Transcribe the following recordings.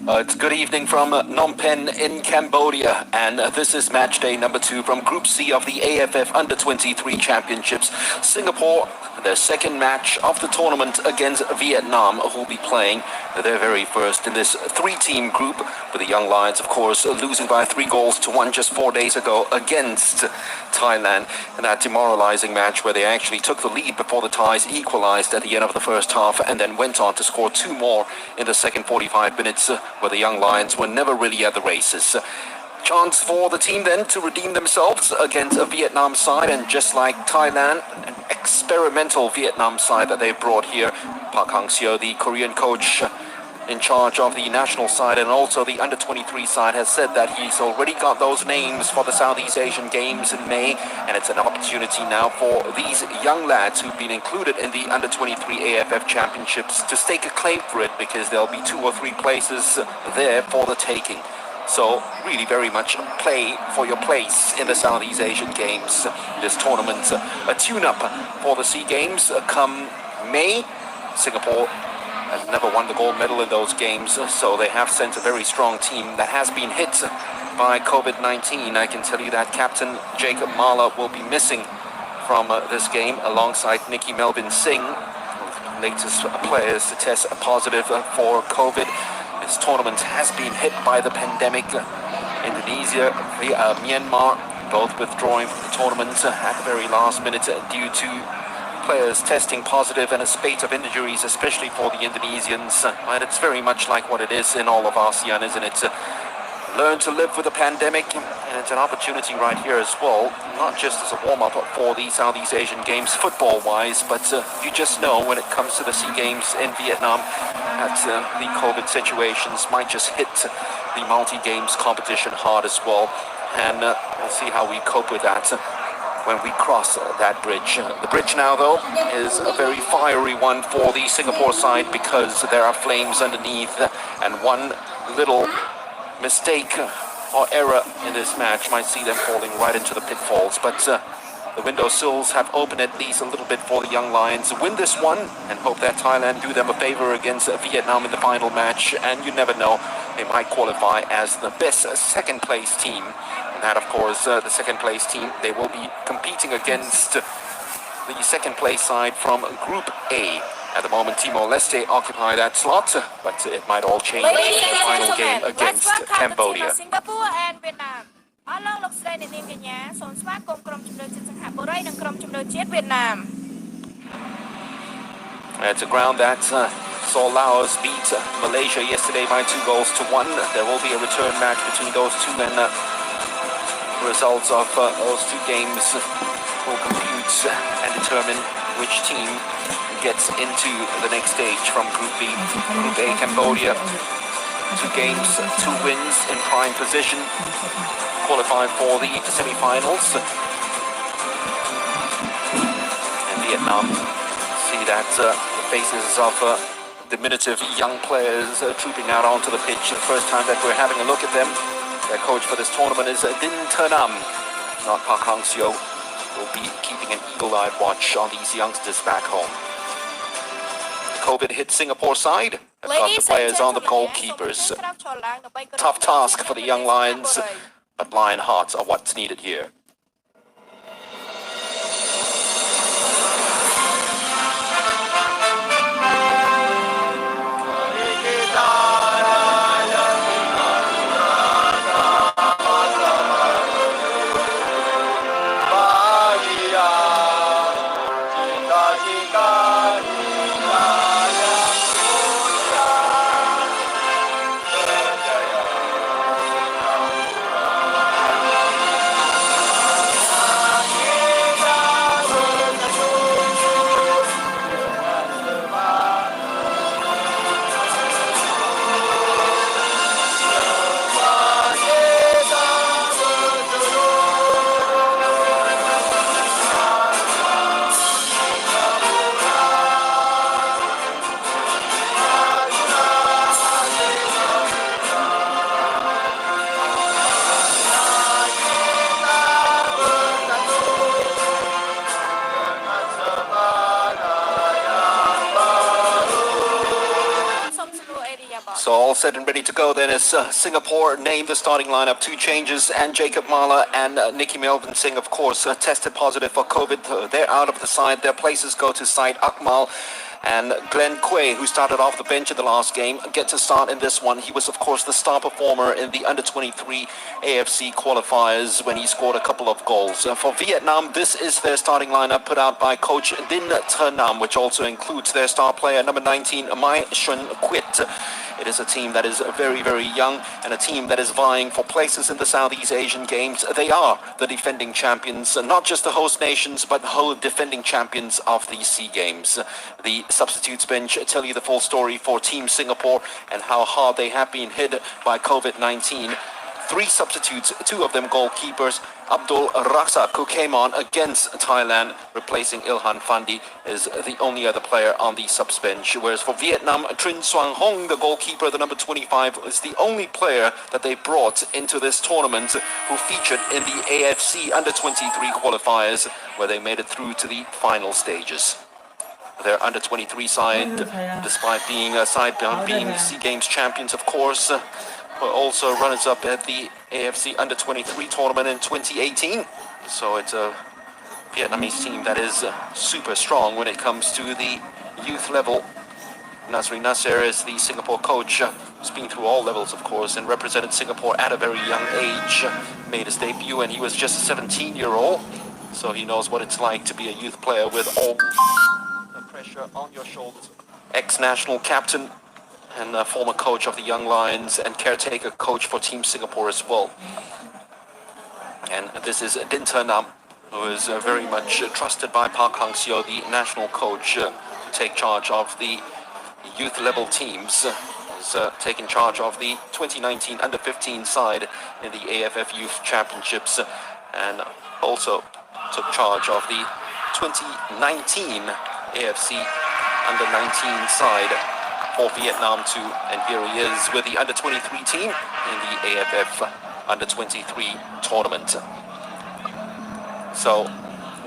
It's good evening from Phnom Penh in Cambodia, and this is match day number 2 from Group C of the AFF Under-23 Championships. Singapore, their second match of the tournament against Vietnam, who will be playing their very first in this 3-team group, with the Young Lions, of course, losing by 3-1 just 4 days ago against Thailand in that demoralizing match where they actually took the lead before the Thais equalized at the end of the first half and then went on to score 2 more in the second 45 minutes, where the Young Lions were never really at the races. Chance for the team then to redeem themselves against a Vietnam side, and just like Thailand, an experimental Vietnam side that they brought here. Park Hang-seo, the Korean coach in charge of the national side and also the under-23 side, has said that he's already got those names for the Southeast Asian Games in May, and it's an opportunity now for these young lads who've been included in the under-23 AFF Championships to stake a claim for it, because there'll be 2 or 3 places there for the taking. So really very much play for your place in the Southeast Asian Games. This tournament, a tune-up for the SEA Games come May. Singapore has never won the gold medal in those games, so they have sent a very strong team that has been hit by COVID-19. I can tell you that Captain Jacob Marler will be missing from this game alongside Nicky Melvin Singh, latest players to test positive for COVID. This tournament has been hit by the pandemic. Indonesia, Myanmar, both withdrawing from the tournament at the very last minute due to players testing positive and a spate of injuries, especially for the Indonesians. And it's very much like what it is in all of ASEAN, isn't it? Learn to live with the pandemic, and it's an opportunity right here as well, not just as a warm-up for the Southeast Asian Games football-wise, but you just know when it comes to the SEA Games in Vietnam that the COVID situations might just hit the multi-games competition hard as well, and we'll see how we cope with that when we cross that bridge. The bridge now, though, is a very fiery one for the Singapore side, because there are flames underneath, and one little mistake or error in this match might see them falling right into the pitfalls. But the windowsills have opened at least a little bit for the Young Lions. Win this one and hope that Thailand do them a favor against Vietnam in the final match, and you never know, they might qualify as the best second place team. And that, of course, the second place team, they will be competing against the second place side from Group A. At the moment, Timor Leste occupy that slot, but it might all change in the final game against Cambodia. Singapore and Vietnam. It's a ground that saw Laos beat Malaysia yesterday by 2-1. There will be a return match between those two, and results of those 2 games will compute and determine which team gets into the next stage from Group B. Group A, Cambodia, 2 games, 2 wins in prime position, qualified for the semi-finals. And Vietnam, see that the faces of diminutive young players trooping out onto the pitch. The first time that we're having a look at them. Their coach for this tournament is Din Ternam, not Park Hang-seo. Will be keeping an eagle-eyed watch on these youngsters back home. COVID hit Singapore side. They've got the players on the goalkeepers. Tough task for the Young Lions, but Lion hearts are what's needed here. So all set and ready to go then as Singapore named the starting lineup. 2 changes, and Jacob Mala and Nicky Melvin Singh, of course, tested positive for COVID. They're out of the side. Their places go to Syed Akmal and Glenn Quay, who started off the bench in the last game, gets a start in this one. He was, of course, the star performer in the under-23 AFC qualifiers when he scored a couple of goals. For Vietnam, this is their starting lineup put out by coach Din Tha Nam, which also includes their star player, number 19, Mai Shun Quit. It is a team that is very, very young and a team that is vying for places in the Southeast Asian Games. They are the defending champions, not just the host nations, but the whole defending champions of the SEA Games. The substitutes bench tell you the full story for Team Singapore and how hard they have been hit by COVID-19. 3 substitutes, 2 of them goalkeepers. Abdul Razak, who came on against Thailand, replacing Ilhan Fandi, is the only other player on the subs bench. Whereas for Vietnam, Trinh Xuan Hong, the goalkeeper, the number 25, is the only player that they brought into this tournament who featured in the AFC under-23 qualifiers, where they made it through to the final stages. Their under-23 side, despite being a side being SEA Games champions, of course, were also runners-up at the AFC under-23 tournament in 2018. So it's a Vietnamese team that is super strong when it comes to the youth level. Nasri Nasser is the Singapore coach, who's been through all levels, of course, and represented Singapore at a very young age. Made his debut and he was just a 17-year-old. So he knows what it's like to be a youth player with all the pressure on your shoulders. Ex-national captain and a former coach of the Young Lions and caretaker coach for Team Singapore as well. And this is Din Tha Nam, who is very much trusted by Park Hang-seo, the national coach, to take charge of the youth level teams. He's taken charge of the 2019 under-15 side in the AFF Youth Championships and also took charge of the 2019 AFC under-19 side for Vietnam too, and here he is with the under-23 team in the AFF under-23 tournament. So,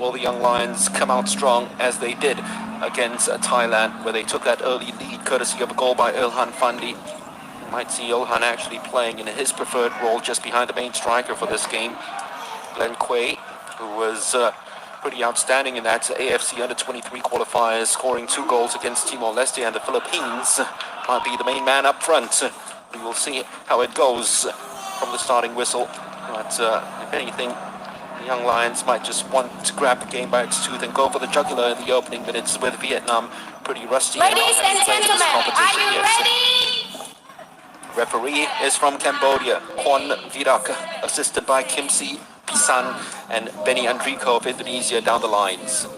will the Young Lions come out strong as they did against Thailand, where they took that early lead courtesy of a goal by Ilhan Fandi? You might see Ilhan actually playing in his preferred role just behind the main striker for this game. Glenn Quay, who was pretty outstanding in that AFC under-23 qualifiers, scoring 2 goals against Timor Leste and the Philippines, might be the main man up front. We will see how it goes from the starting whistle. But if anything, the Young Lions might just want to grab the game by its tooth and go for the jugular in the opening minutes, with Vietnam pretty rusty. Ladies and gentlemen, are you ready? Referee is from Cambodia, Qualification Virak, assisted by Kim Si Pisan and Benny Andrico of Indonesia down the lines.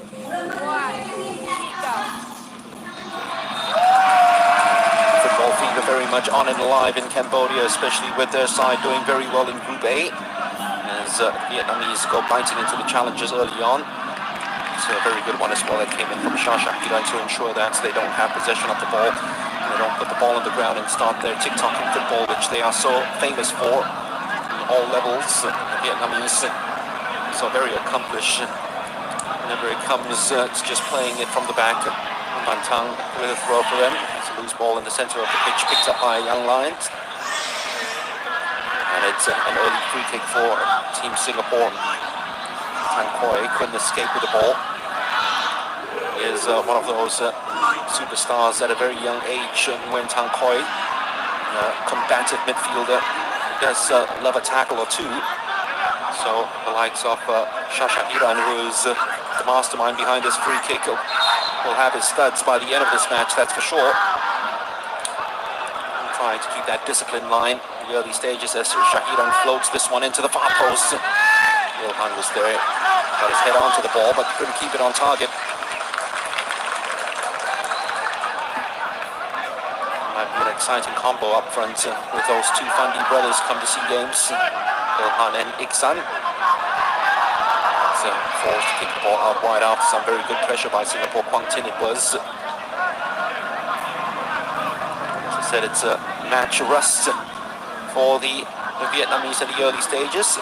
Football fever very much on and alive in Cambodia, especially with their side doing very well in Group A, as Vietnamese go biting into the challenges early on. It's a very good one as well that came in from Shashakiran to ensure that they don't have possession of the ball, and they don't put the ball on the ground and start their TikToking football, which they are so famous for. All levels, Vietnamese, so very accomplished. Whenever it comes, it's just playing it from the back. Van Tang with a throw for them. It's a loose ball in the center of the pitch, picked up by Young Lions. And it's an early free kick for Team Singapore. Tan Khoi couldn't escape with the ball. He is one of those superstars at a very young age, Nguyen Tan Khoi, combative midfielder. Does love a tackle or two. So the likes of Shasha Iran, who is the mastermind behind this free kick, will have his studs by the end of this match, that's for sure. Trying to keep that discipline line in the early stages as Shahiran floats this one into the far post. Ilhan was there, got his head onto the ball, but couldn't keep it on target. Might be an exciting combo up front with those 2 Fandi brothers come to SEA Games, Ilhan and Iksan. It's forced to kick the ball out wide after some very good pressure by Singapore. Quang Tin it was. As I said, it's a match rust for the Vietnamese in the early stages.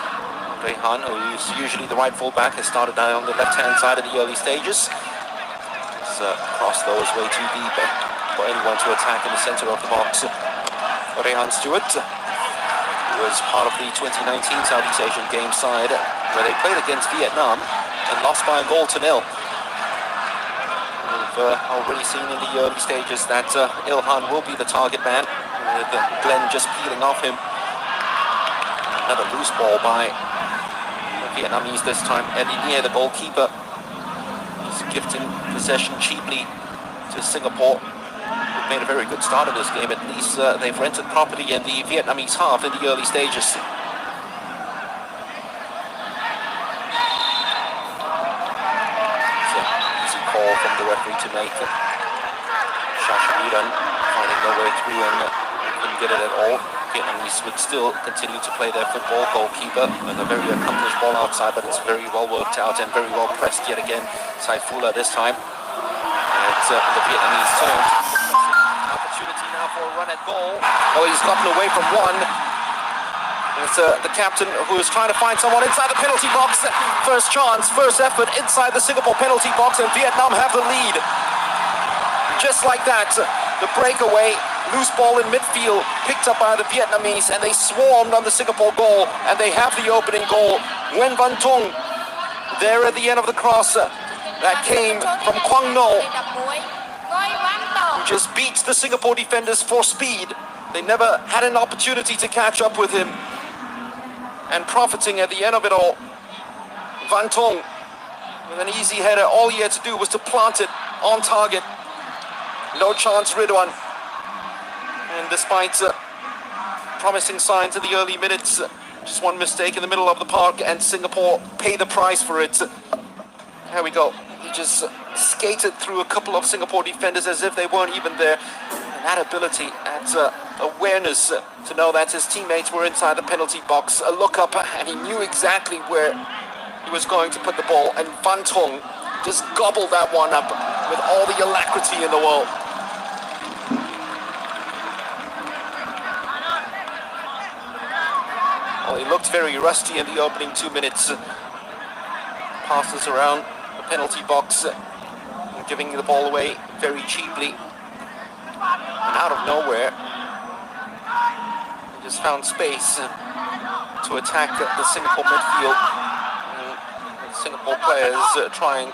Rehan, who is usually the right fullback, has started down on the left-hand side in the early stages. It's crossed those way too deep for anyone to attack in the center of the box. Rehan Stewart, who was part of the 2019 Southeast Asian Games side, where they played against Vietnam and lost by a goal to nil. We've already seen in the early stages that Ilhan will be the target man, with Glenn just peeling off him. Another loose ball by the Vietnamese this time, Eddie near the goalkeeper. He's gifting possession cheaply to Singapore. They've made a very good start of this game. At least they've rented property in the Vietnamese half in the early stages. Call from the referee to make. Shashamiran finding no way through and couldn't get it at all. Vietnamese would still continue to play their football. Goalkeeper and a very accomplished ball outside, but it's very well worked out and very well pressed yet again. Saifullah this time. And the Vietnamese turn. Opportunity now for a run at goal. Oh, he's gotten away from one. It's the captain who is trying to find someone inside the penalty box. First chance, first effort inside the Singapore penalty box, and Vietnam have the lead. Just like that, the breakaway, loose ball in midfield, picked up by the Vietnamese, and they swarmed on the Singapore goal, and they have the opening goal. Nguyen Van Tung, there at the end of the cross, that came from Quang No, who just beats the Singapore defenders for speed. They never had an opportunity to catch up with him. And profiting at the end of it all, Van Tong with an easy header. All he had to do was to plant it on target. No chance, Ridwan. And despite promising signs in the early minutes, just one mistake in the middle of the park and Singapore pay the price for it. Here we go. He just skated through a couple of Singapore defenders as if they weren't even there. And that ability, that awareness to know that his teammates were inside the penalty box, a look up, and he knew exactly where he was going to put the ball, and Van Tong just gobbled that one up with all the alacrity in the world. Well, he looked very rusty in the opening 2 minutes. Passes around the penalty box, giving the ball away very cheaply. And out of nowhere, he just found space to attack the Singapore midfield. And Singapore players trying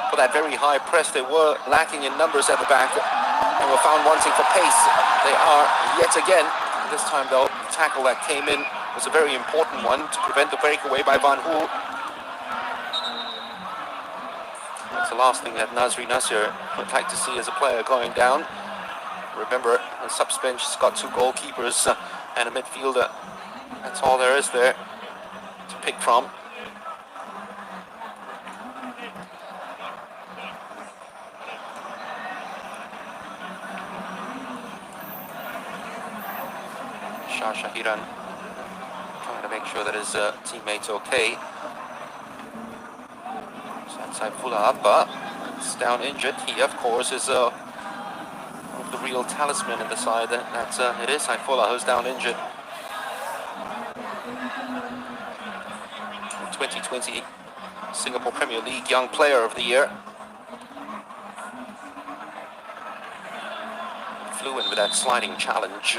for that very high press. They were lacking in numbers at the back and were found wanting for pace. They are yet again. This time though, the tackle that came in was a very important one to prevent the breakaway by Van Hu. That's the last thing that Nazri Nasir would like to see as a player going down. Remember, the subs bench has got two goalkeepers and a midfielder. That's all there is there to pick from. Shah Shahiran trying to make sure that his teammate's okay. Saifullah Abba is down injured. He, of course, is the real talisman in the side. It is Saifullah who's down injured. 2020 Singapore Premier League Young Player of the Year. Flew in with that sliding challenge.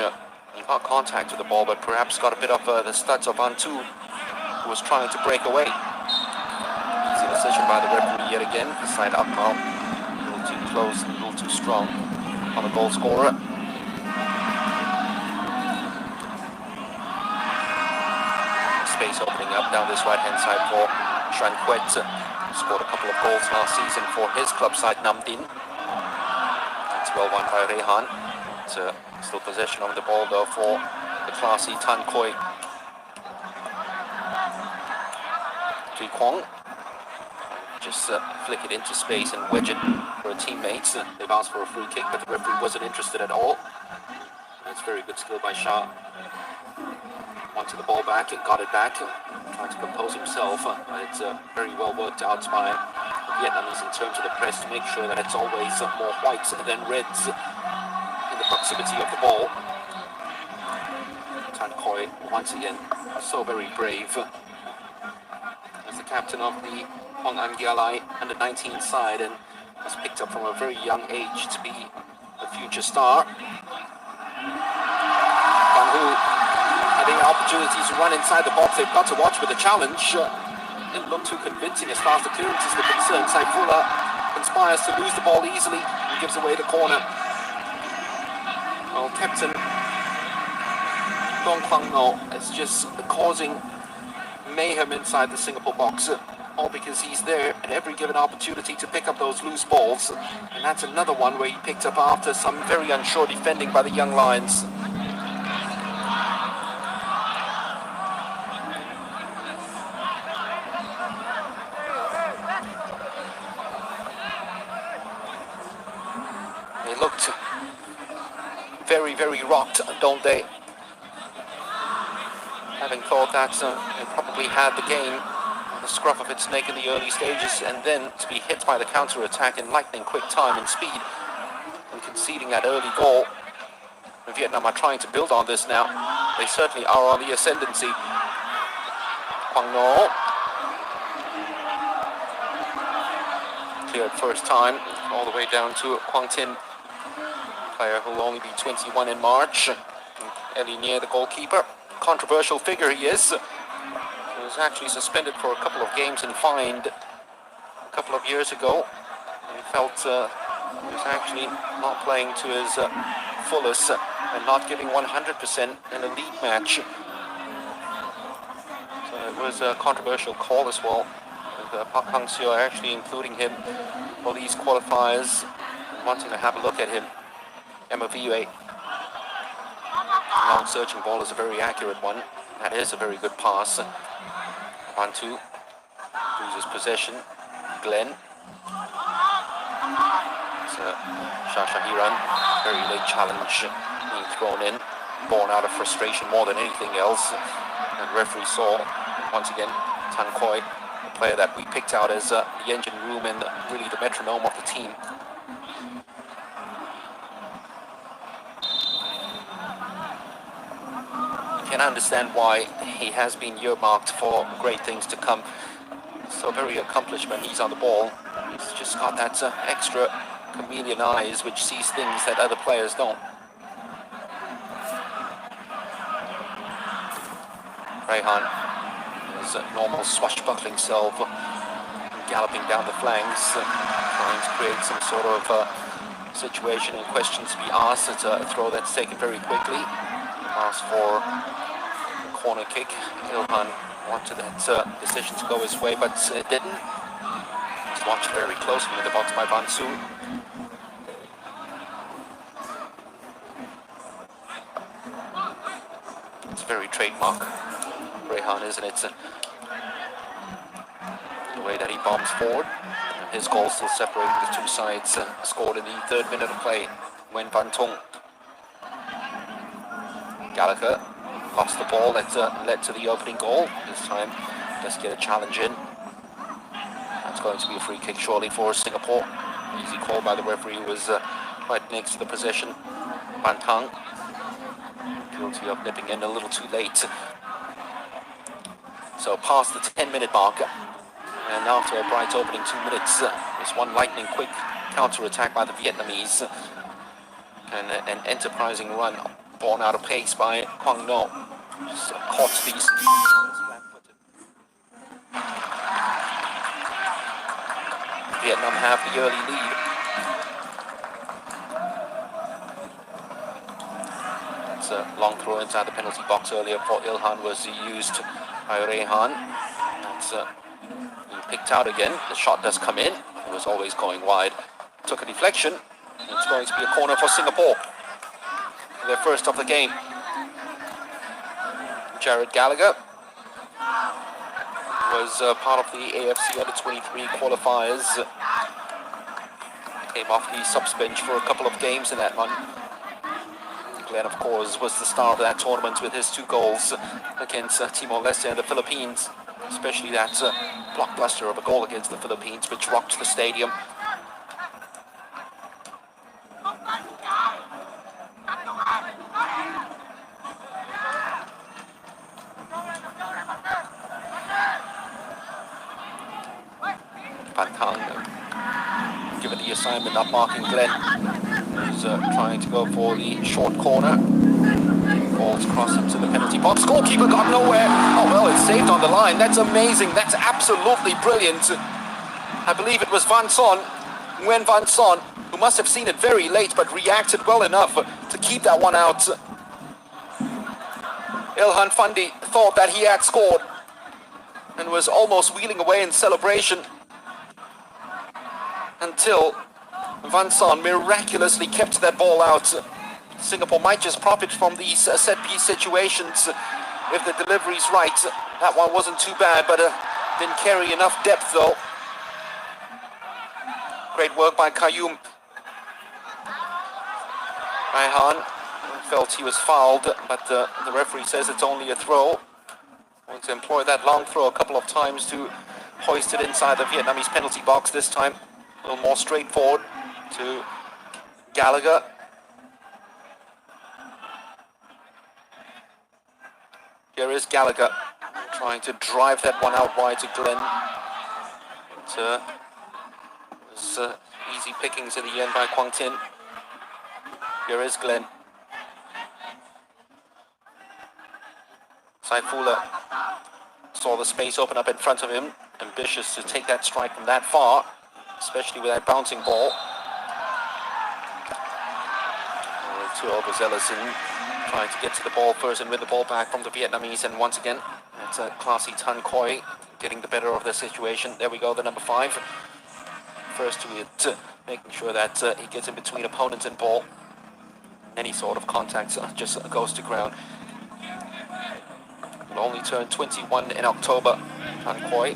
He got contact with the ball, but perhaps got a bit of the studs of Antu, who was trying to break away. It's a decision by the referee yet again. The side up now. A little too close, a little too strong on the goal scorer. Space opening up down this right-hand side for Tran Quet. Scored a couple of goals last season for his club side, Nam Dinh. It's well won by Rehan. Still possession of the ball though for the classy Tan Khoi. Tri Kwong. Just flick it into space and wedge it for a teammate. They've asked for a free kick, but the referee wasn't interested at all. That's very good skill by Shah. Wanted the ball back, got it back. Trying to compose himself. It's very well worked out by the Vietnamese in terms of the press to make sure that it's always more whites than reds in the proximity of the ball. Tan Khoi, once again, so very brave. As the captain of the Hong An Gyalai under 19 side, and was picked up from a very young age to be a future star. who having opportunities to run inside the box. They've got to watch with the challenge. Didn't look too convincing as far as the clearances were concerned. Saifullah conspires to lose the ball easily and gives away the corner. Well, Captain Dong Kwang No is just causing mayhem inside the Singapore box, all because he's there at every given opportunity to pick up those loose balls. And that's another one where he picked up after some very unsure defending by the young Lions. They looked very, very rocked, don't they? Having thought that they probably had the game on the scruff of its neck in the early stages, and then to be hit by the counter-attack in lightning quick time and speed, and conceding that early goal. Vietnam are trying to build on this now. They certainly are on the ascendancy. Kwang No. Cleared first time, all the way down to Quang Tin, player who will only be 21 in March. Eli near the goalkeeper. Controversial figure he is. He was actually suspended for a couple of games and fined a couple of years ago. He felt he was actually not playing to his fullest and not giving 100% in a league match. So it was a controversial call as well, with Park Hang-seo actually including him for these qualifiers, wanting to have a look at him. MOVA. Long searching ball is a very accurate one. That is a very good pass. 1-2. Loses possession. Glenn. It's Shahiran. Very late challenge being thrown in. Born out of frustration more than anything else. And referee saw, once again, Tan Khoi, the player that we picked out as the engine room and really the metronome of the team. Can understand why he has been earmarked for great things to come. So very accomplished when he's on the ball. He's just got that extra chameleon eyes which sees things that other players don't. Rehan, his normal swashbuckling self, galloping down the flanks, trying to create some sort of situation and questions to be asked. It's a throw that's taken very quickly. Asked for a corner kick. Ilhan wanted that decision to go his way, but it didn't. He's watched very closely in the box by Van Su. It's very trademark Rehan, isn't it? The way that he bombs forward. His goal still separating the two sides, scored in the 3rd minute of play when Van Tung. Gallagher lost the ball that led to the opening goal. This time, let's get a challenge in. That's going to be a free kick surely for Singapore. Easy call by the referee, who was right next to the possession. Van Tang, guilty of nipping in a little too late. So past the 10-minute mark, and after a bright opening 2 minutes, there's one lightning quick counter-attack by the Vietnamese, and an enterprising run born out of pace by Kwang No. Just caught these. Vietnam have the early lead. It's a long throw inside the penalty box earlier for Ilhan was used by Rehan. It's picked out again. The shot does come in. It was always going wide. Took a deflection. It's going to be a corner for Singapore. Their first of the game. Jared Gallagher was part of the AFC Under-23 qualifiers. Came off the subs bench for a couple of games in that one. Glenn, of course, was the star of that tournament with his 2 goals against Timor Leste and the Philippines. Especially that blockbuster of a goal against the Philippines, which rocked the stadium. Van Tang, given the assignment of marking Glenn, who's trying to go for the short corner. Balls cross into the penalty box. Goalkeeper got nowhere. Oh, well, it's saved on the line. That's amazing. That's absolutely brilliant. I believe it was Van Son, who must have seen it very late, but reacted well enough to keep that one out. Ilhan Fandi thought that he had scored and was almost wheeling away in celebration until Van Son miraculously kept that ball out. Singapore might just profit from these set-piece situations if the delivery's right. That one wasn't too bad, but didn't carry enough depth though. Great work by Kaohsiung. Raihan felt he was fouled, but the referee says it's only a throw. Want to employ that long throw a couple of times to hoist it inside the Vietnamese penalty box. This time a little more straightforward to Gallagher. Here is Gallagher trying to drive that one out wide to Glenn. It was easy pickings in the end by Quang Tin. Here is Glenn. Saifullah saw the space open up in front of him. Ambitious to take that strike from that far, especially with that bouncing ball. Two overzealous in trying to get to the ball first and win the ball back from the Vietnamese, and once again it's a classy Tan Khoi getting the better of the situation. There we go, the number 5. First to it, making sure that he gets in between opponents and ball. Any sort of contact just goes to ground. Will only turn 21 in October, Tan Khoi.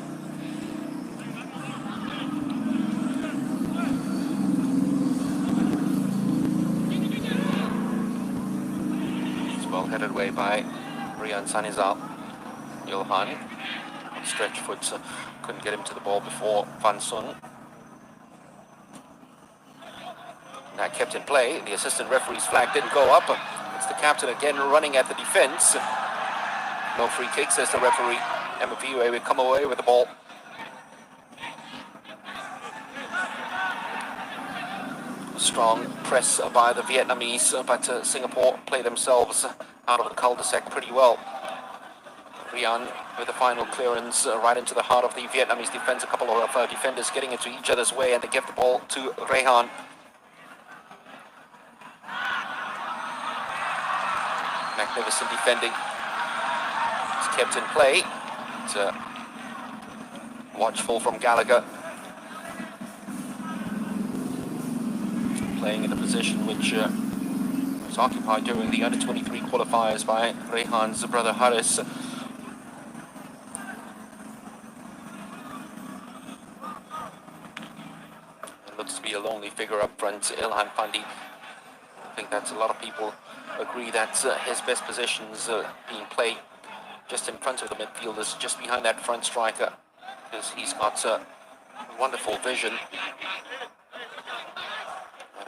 Headed away by Rian Sanizal. Ilhan, stretch foot, couldn't get him to the ball before Van Son. That kept in play. The assistant referee's flag didn't go up. It's the captain again running at the defense. No free kick, says the referee. MVUA will come away with the ball. Strong press by the Vietnamese, but Singapore play themselves out of the cul-de-sac pretty well. Rian with the final clearance right into the heart of the Vietnamese defense. A couple of defenders getting into each other's way, and they give the ball to Raihan. Magnificent defending. It's kept in play. It's watchful from Gallagher. Playing in a position which was occupied during the under-23 qualifiers by Raihan's brother Haris. It looks to be a lonely figure up front, Ilhan Fandi. I think that a lot of people agree that his best positions being played just in front of the midfielders, just behind that front striker, because he's got wonderful vision.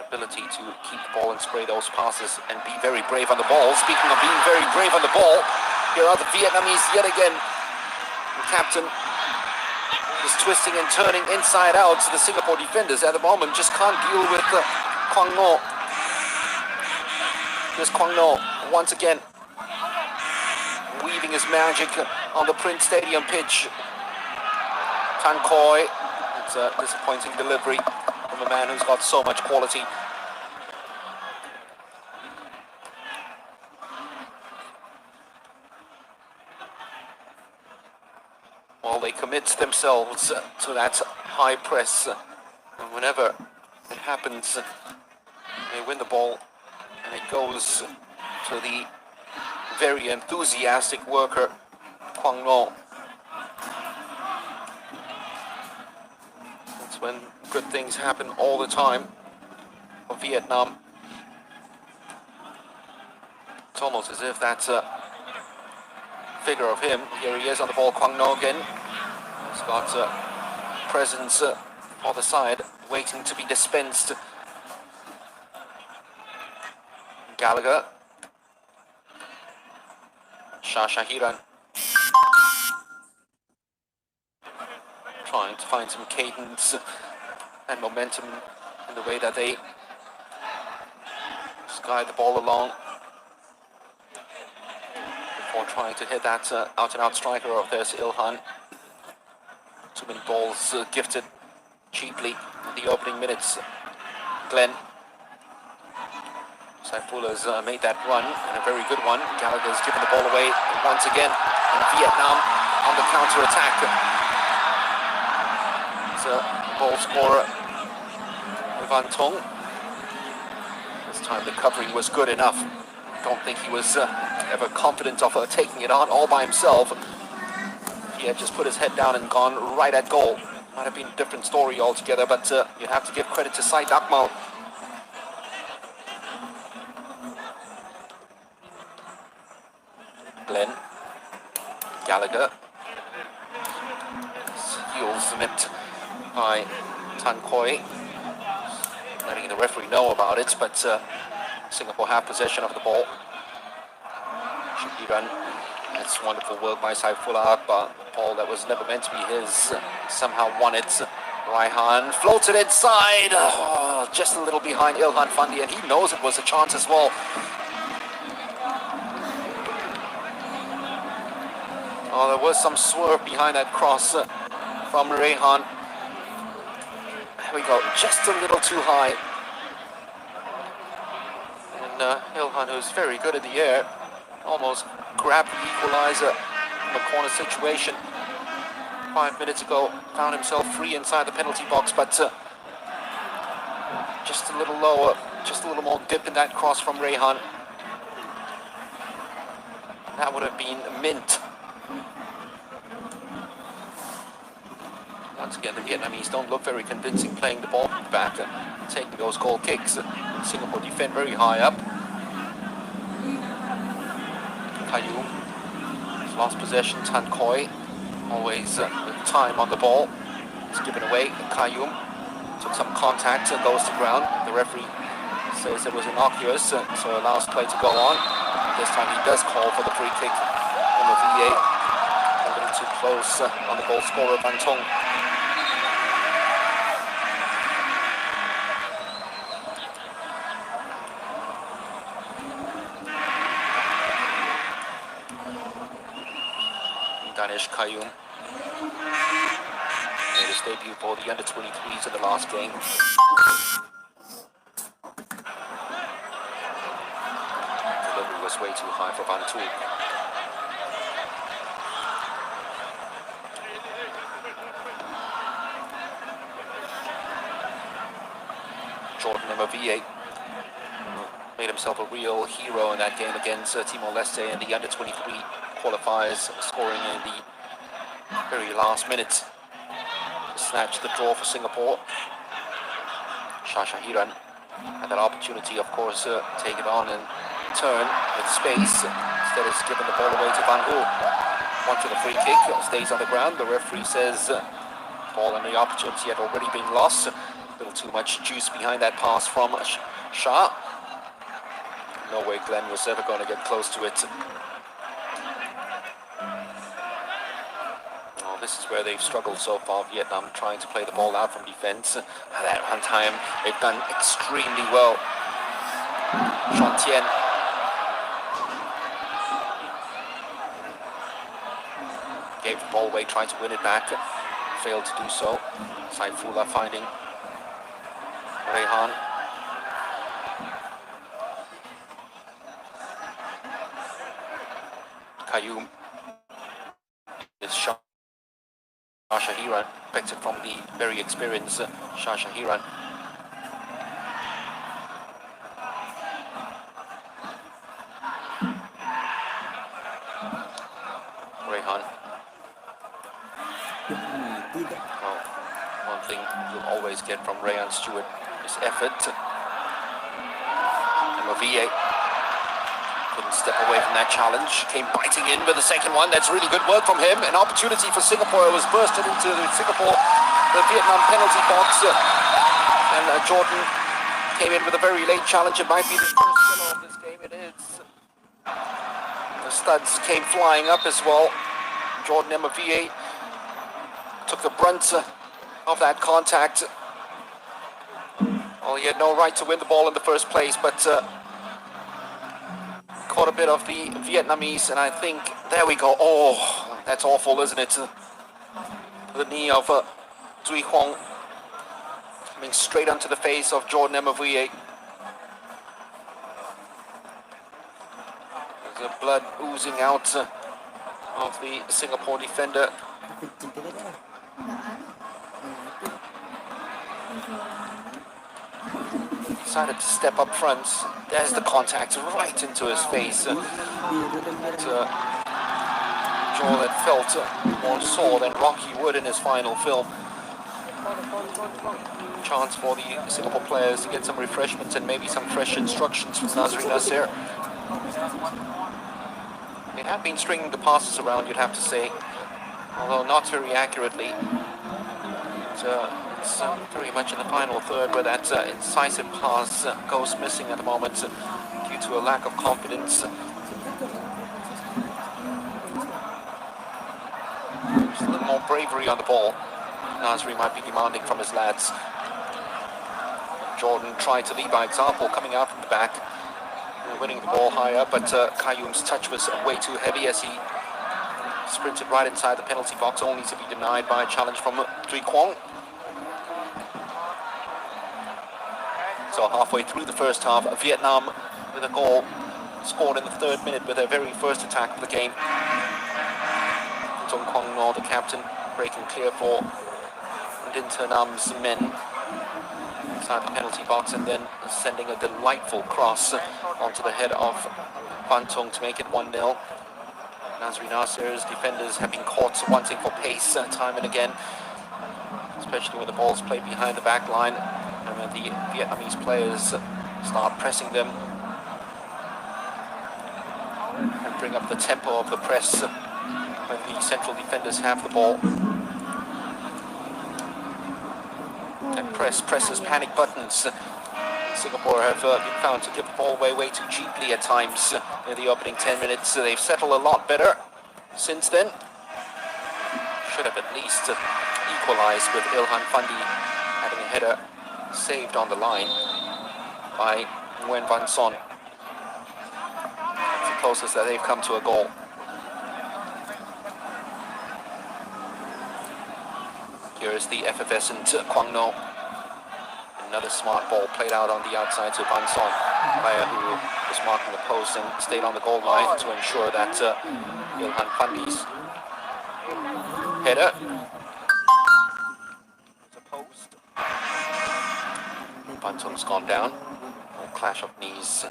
Ability to keep the ball and spray those passes and be very brave on the ball. Speaking of being very brave on the ball, here are the Vietnamese yet again. The captain is twisting and turning inside out. So the Singapore defenders at the moment just can't deal with Quang Ngo. Here's Quang Ngo once again, weaving his magic on the Prince Stadium pitch. Tan Khoi, it's a disappointing delivery from a man who's got so much quality. Well, they commit themselves to that high press, and whenever it happens, they win the ball, and it goes to the very enthusiastic worker, Quang Ngo. That's when good things happen all the time for Vietnam. It's almost as if that's a figure of him. Here he is on the ball, Quang Ngo again. He's got presence on the side, waiting to be dispensed. Gallagher. Shah Shahiran. Trying to find some cadence and momentum in the way that they guide the ball along. Singapore trying to hit that out-and-out striker of theirs, Ilhan. Too many balls gifted cheaply in the opening minutes. Glenn. Saifulah's made that run, and a very good one. Gallagher's given the ball away once again. And Vietnam on the counter-attack. It's a ball scorer, Van Tong. This time the covering was good enough. Don't think he was ever confident of taking it on all by himself. He had just put his head down and gone right at goal. Might have been a different story altogether, but you have to give credit to Said Akmal. Glenn. Gallagher. Heels nipped by Tan Khoi. Letting the referee know about it, but Singapore have possession of the ball. Shahiran. That's wonderful work by Saifullah Akbar. Ball that was never meant to be his. Somehow won it. Raihan floated inside. Oh, just a little behind Ilhan Fandi, and he knows it was a chance as well. Oh, there was some swerve behind that cross from Raihan. There we go, just a little too high. And Ilhan, who's very good in the air, almost grabbed the equalizer from a corner situation 5 minutes ago. Found himself free inside the penalty box, but just a little lower, just a little more dip in that cross from Raihan. That would have been mint. Once again, the Vietnamese don't look very convincing playing the ball back, taking those goal kicks. Singapore defend very high up. Kaohsiung has lost possession. Tan Khoi always with time on the ball. It's given away. Kaohsiung took some contact and goes to ground. The referee says it was innocuous, so allows play to go on. This time he does call for the free kick on the VA. A little too close on the goal scorer, Van Tong. Danish Kaohsiung made his debut for the under-23s in the last game. Delivery was way too high for Van Tong. Jordan MVA made himself a real hero in that game against Timor Leste in the under-23 qualifiers, scoring in the very last minute to snatch the draw for Singapore. Shahiran had that opportunity, of course, to take it on and turn with space. Instead, it's given the ball away to Van Hu. One for the free kick, stays on the ground. The referee says ball and the opportunity had already been lost. A little too much juice behind that pass from Shah. No way Glenn was ever going to get close to it. This is where they've struggled so far, Vietnam, trying to play the ball out from defense. At that one time, they've done extremely well. Sean Tien. Gave the ball away, tried to win it back. Failed to do so. Saifullah finding Raihan. Kaohsiung is shot. Shahiran, picked it from the very experienced Shahiran. Raihan. Well, one thing you'll always get from Raihan Stewart is effort. MVA couldn't step away from that challenge. Came biting in with the second one. That's really good work from him. An opportunity for Singapore. It was bursted into the Vietnam penalty box. And Jordan came in with a very late challenge. It might be the first yellow of this game. It is. The studs came flying up as well. Jordan MVA took the brunt of that contact. Well, he had no right to win the ball in the first place, but caught a bit of the Vietnamese, and I think, there we go. Oh, that's awful, isn't it? The knee of Quoen coming straight onto the face of Jordan Emavue. There's blood oozing out of the Singapore defender. Decided to step up front. There's the contact right into his face. Joel had felt more sore than Rocky would in his final film. Chance for the Singapore players to get some refreshments and maybe some fresh instructions from Nazri Nasser. They have been stringing the passes around, you'd have to say, although not very accurately. It's very much in the final third where that incisive pass goes missing at the moment due to a lack of confidence. Just a little more bravery on the ball. Nasri might be demanding from his lads. Jordan tried to lead by example, coming out from the back, winning the ball higher, but Kaohsiung's touch was way too heavy as he sprinted right inside the penalty box, only to be denied by a challenge from Quoen. So halfway through the first half, Vietnam with a goal scored in the 3rd minute with their very first attack of the game. Tong Kwong No, the captain, breaking clear for Din Ternam's men inside the penalty box and then sending a delightful cross onto the head of Van Tung to make it 1-0. Nazri Nasser's defenders have been caught wanting for pace time and again, especially when the ball's played behind the back line and when the Vietnamese players start pressing them and bring up the tempo of the press when the central defenders have the ball. And presses panic buttons. Singapore have been found to give the ball away way too cheaply at times in the opening 10 minutes. They've settled a lot better since then. Should have at least equalized with Ilhan Fandi having a header saved on the line by Nguyen Van Son. That's the closest that they've come to a goal. Here is the effervescent Quang No. Another smart ball played out on the outside to Van Son, player who was marking the post and stayed on the goal line to ensure that Ilhan Fandi's header was opposed. Van Son's gone down. A clash of knees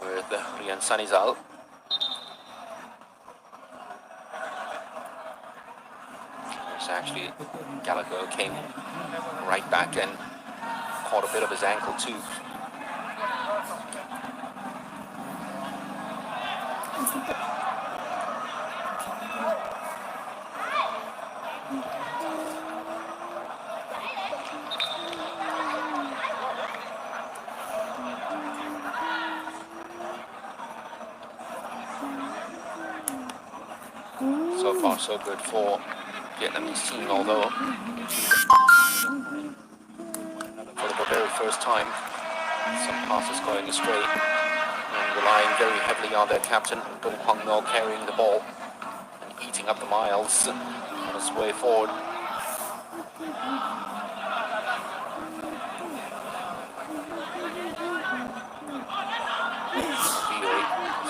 with Rian Sanizal. Actually, Gallagher came right back and caught a bit of his ankle too. So far, so good for Vietnamese team, although for the very first time, some passes going astray and relying very heavily on their captain, Dong Kwang No, carrying the ball and eating up the miles on his way forward.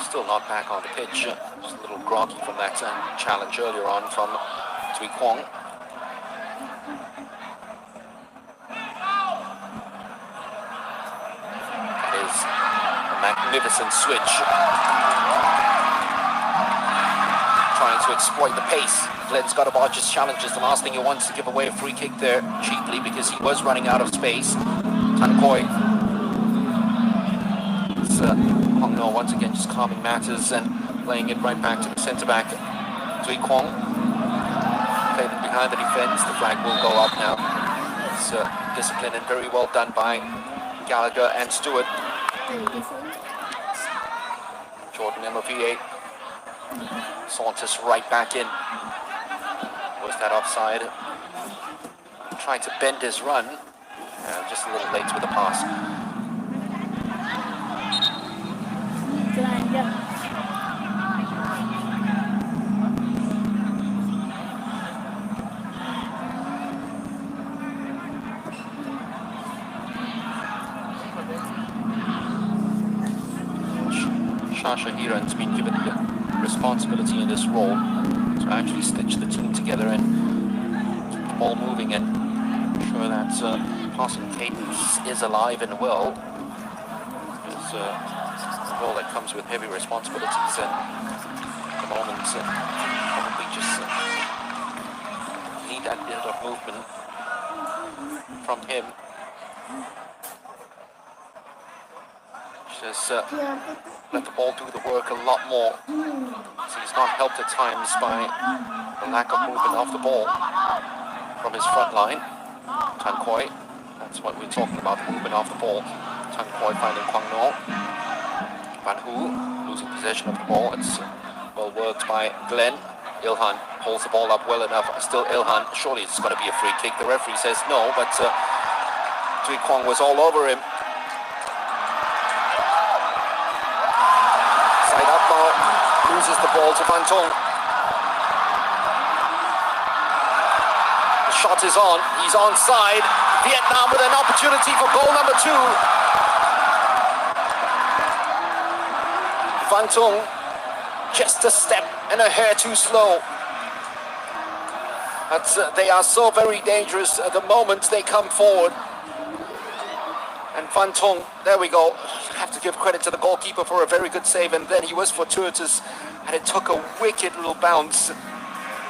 Still not back on the pitch, just a little groggy from that challenge earlier on from Thuy Quang. That is a magnificent switch. Trying to exploit the pace. Glenn Scottabod just challenges. The last thing he wants to give away a free kick there cheaply because he was running out of space. Tan Khoi. Hong No once again just calming matters and playing it right back to the centre-back, Thuy Quang. Played it behind the defence, the flag will go up now. It's disciplined and very well done by Gallagher and Stewart. Jordan Emavue saunters right back in. Was that offside? Tried to bend his run, just a little late with the pass. Yeah. Shashahiran's been given the responsibility in this role to actually stitch the team together and keep the ball moving and ensure that passing cadence is alive and well. It's a role that comes with heavy responsibilities, and at the moment probably just need that bit of movement from him. Just let the ball do the work a lot more. So he's not helped at times by the lack of movement off the ball from his front line. Tan Khoi, that's what we're talking about, the movement off the ball. Tan Khoi finding Quang No. Van Hu losing possession of the ball. It's well worked by Glenn. Ilhan holds the ball up well enough. Still Ilhan, surely it's going to be a free kick. The referee says no, but Tui Kwong was all over him. Side up now, loses the ball to Van Tong. The shot is on, he's onside. Vietnam with an opportunity for goal number 2. Van Tong, just a step and a hair too slow. But they are so very dangerous at the moment they come forward. And Van Tong, there we go. Have to give credit to the goalkeeper for a very good save, and then he was fortuitous, and it took a wicked little bounce.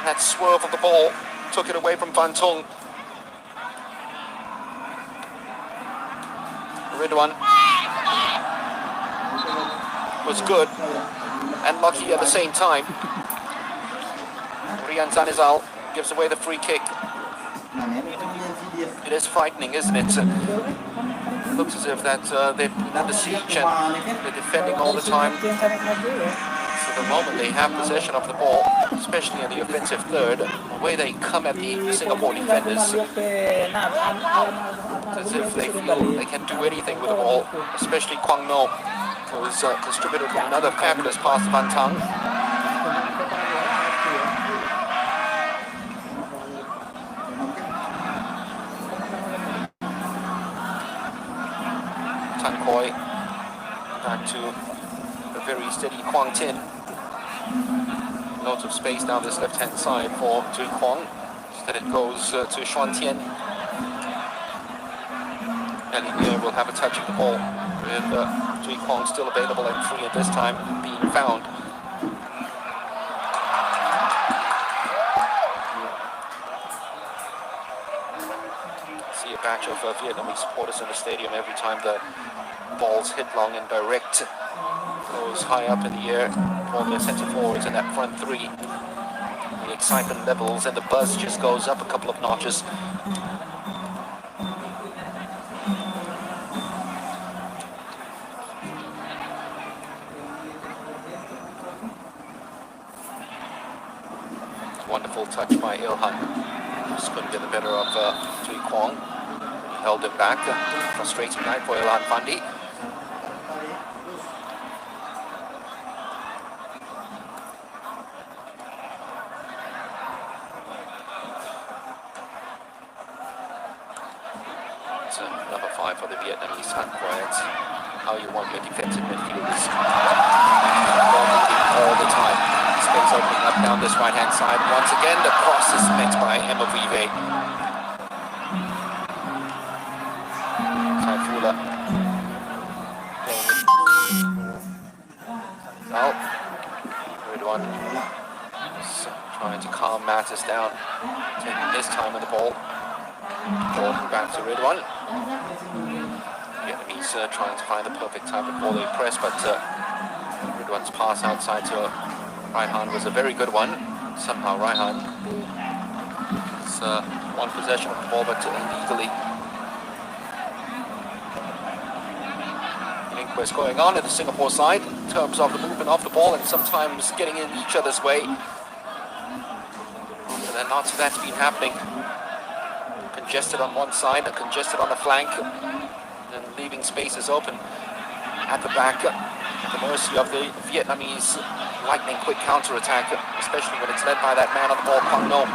That swerve of the ball took it away from Van Tong. Ridwan was good and lucky at the same time. Rian Zanizal gives away the free kick. It is frightening, isn't it? It looks as if that they've been under siege and they're defending all the time. So the moment they have possession of the ball, especially in the offensive third, the way they come at the Singapore defenders, it's as if they feel they can do anything with the ball, especially Quang No, who's distributed another fabulous pass to Van Tang. Tan Khoi back to a very steady Quang Tin. Lots of space down this left-hand side for Tui Kwong. Instead it goes to Xuan Tian. And here will have a touch of the ball with Tui Kwong still available and free at this time being found. See a batch of Vietnamese supporters in the stadium every time the ball's hit long and direct. Goes high up in the air for the centre forwards and that front three. The excitement levels and the buzz just goes up a couple of notches. Wonderful touch by Ilhan. Just couldn't get the better of Tui Kwong. Held him back. Frustrating night for Ilhan Fandi. Number 5 for the Vietnamese, Tan Khoi. How you want your defensive midfielders. All the time. Space opening up down this right-hand side. Once again, the cross is met by Emma Vive. Taifula. Now, Ridwan is trying to calm matters down. Taking his time on the ball. Ball back to Ridwan. Vietnamese trying to find the perfect type of ball they press, but Ridwan's pass outside to Raihan was a very good one. Somehow Raihan is one possession of the ball, but illegally. An inquest going on at the Singapore side in terms of the movement of the ball and sometimes getting in each other's way. And then lots of that's been happening. Congested on one side and congested on the flank, and leaving spaces open at the back at the mercy of the Vietnamese lightning quick counter-attack, especially when it's led by that man on the ball, Quang No.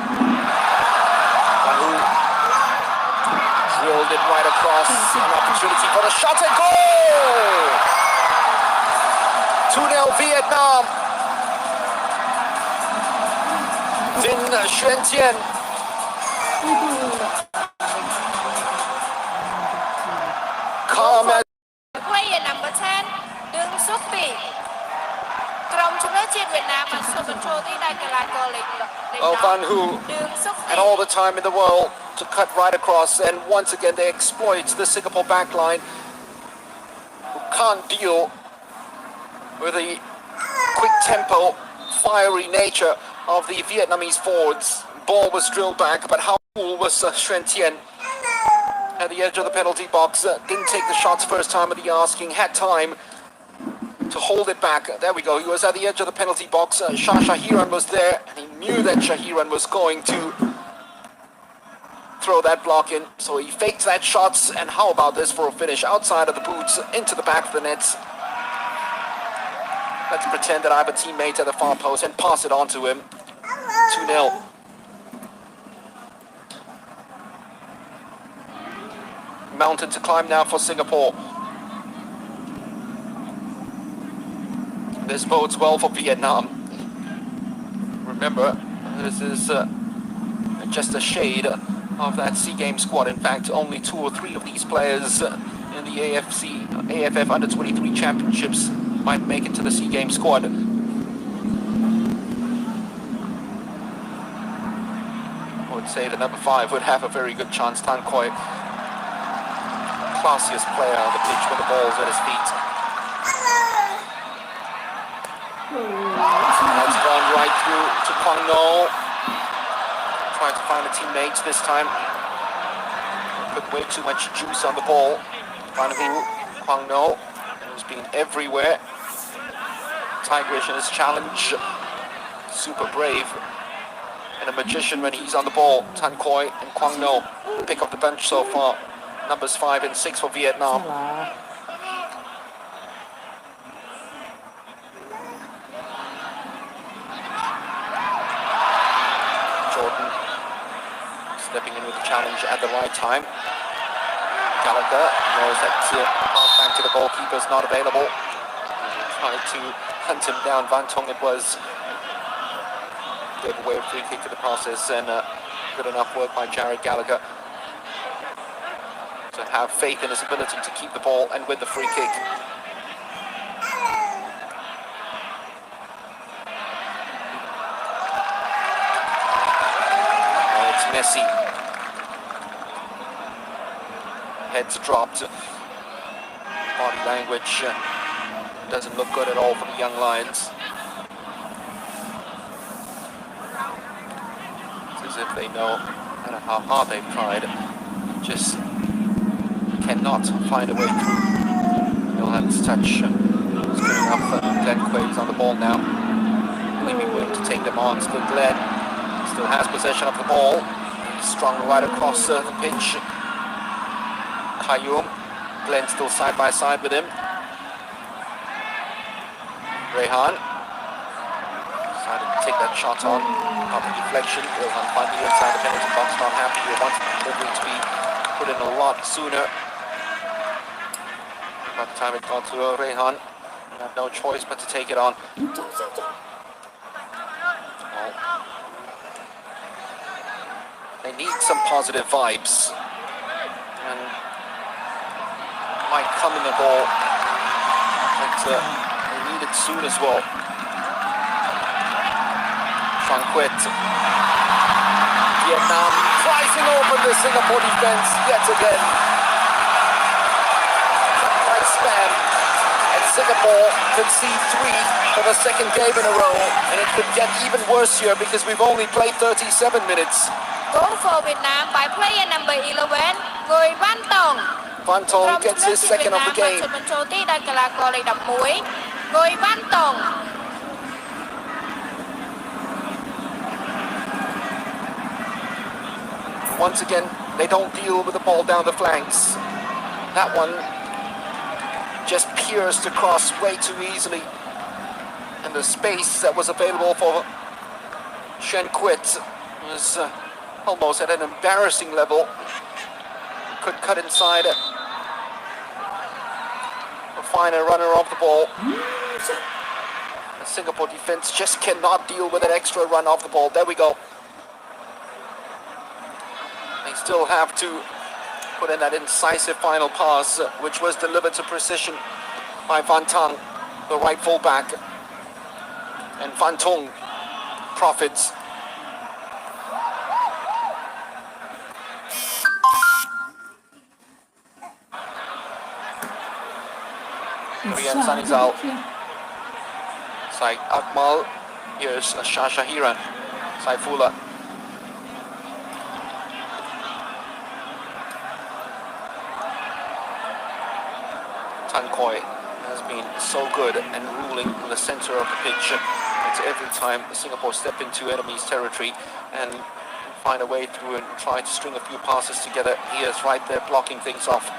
Who drilled it right across, an opportunity for the shot and goal! 2-0 Vietnam. Dinh Xuyen Tien. Calm as player number 10 Đường Xuất Vị ក្រុមជម្រើសជាតិវៀតណាមបានស៊ូបបញ្ចូលទីដោយកីឡាករលេខ Oh Van Hu đường Xuất Vị and all the time in the world to cut right across, and once again they exploit the Singapore backline who can't deal with the quick tempo, fiery nature of the Vietnamese forwards. Ball was drilled back, but how cool was Xuyen Tien at the edge of the penalty box. Didn't take the shots first time of the asking, had time to hold it back. There we go, he was at the edge of the penalty box. Shahiran was there, and he knew that Shahiran was going to throw that block in, so he faked that shots, and how about this for a finish outside of the boots into the back of the nets. Let's pretend that I have a teammate at the far post and pass it on to him. 2-0. Mountain to climb now for Singapore. This bodes well for Vietnam. Remember, this is just a shade of that SEA Games squad. In fact, only 2 or 3 of these players in the AFF Under-23 Championships might make it to the SEA Games squad. I would say the number 5 would have a very good chance. Tan Khoi, classiest player on the pitch when the ball's at his feet. That's gone right through to Quang No. Trying to find a teammate this time. Put way too much juice on the ball. Van Hu, Quang No, who's been everywhere. Tigerish in his challenge. Super brave. And a magician when he's on the ball. Tan Khoi and Quang No pick up the bench so far. Numbers 5 and 6 for Vietnam. Jordan stepping in with the challenge at the right time. Gallagher knows that pass back to the goalkeeper is not available. Tried to hunt him down. Van Tong it was. Gave away a free kick to the process, and good enough work by Jared Gallagher to have faith in his ability to keep the ball and with the free kick. Oh, it's messy. Heads dropped. Body language doesn't look good at all for the young Lions. It's as if they know no matter how hard they've tried, just cannot find a way through. Johan's touch is good enough. Glenn Quay's on the ball now. Maybe willing to take them on. Still Glenn. Still has possession of the ball. Strung right across the pitch. Kaohsiung. Glenn still side by side with him. Rehan decided to take that shot on. Not the deflection. Rehan finally inside the penalty box. Not happy. He wants the delivery to be put in a lot sooner. By the time it got to Rehan, he had no choice but to take it on. Well, they need some positive vibes, and might come in the ball, but they need it soon as well. Quet. Vietnam pricing open the Singapore defense yet again. Right span, and Singapore concede 3 for the second game in a row, and it could get even worse here because we've only played 37 minutes. Goal for Vietnam by player number 11 người Van Tong. Van Tong gets his second of the game. បានបញ្ចូលទីដោយកីឡាករលេខ 11 người Van Tong. Once again, they don't deal with the ball down the flanks. That one just pierced across way too easily. And the space that was available for Xuyen Quet was almost at an embarrassing level. Could cut inside it. Find a runner off the ball. The Singapore defense just cannot deal with an extra run off the ball. There we go. They still have to put in that incisive final pass, which was delivered to precision by Van Tang, the right fullback. And Van Tong profits. Rian Sanizal. Said Akmal. Here's Shashahiran. Saifullah. Tan Koi has been so good and ruling in the center of the pitch. It's every time Singapore step into enemy's territory and find a way through and try to string a few passes together. He is right there blocking things off.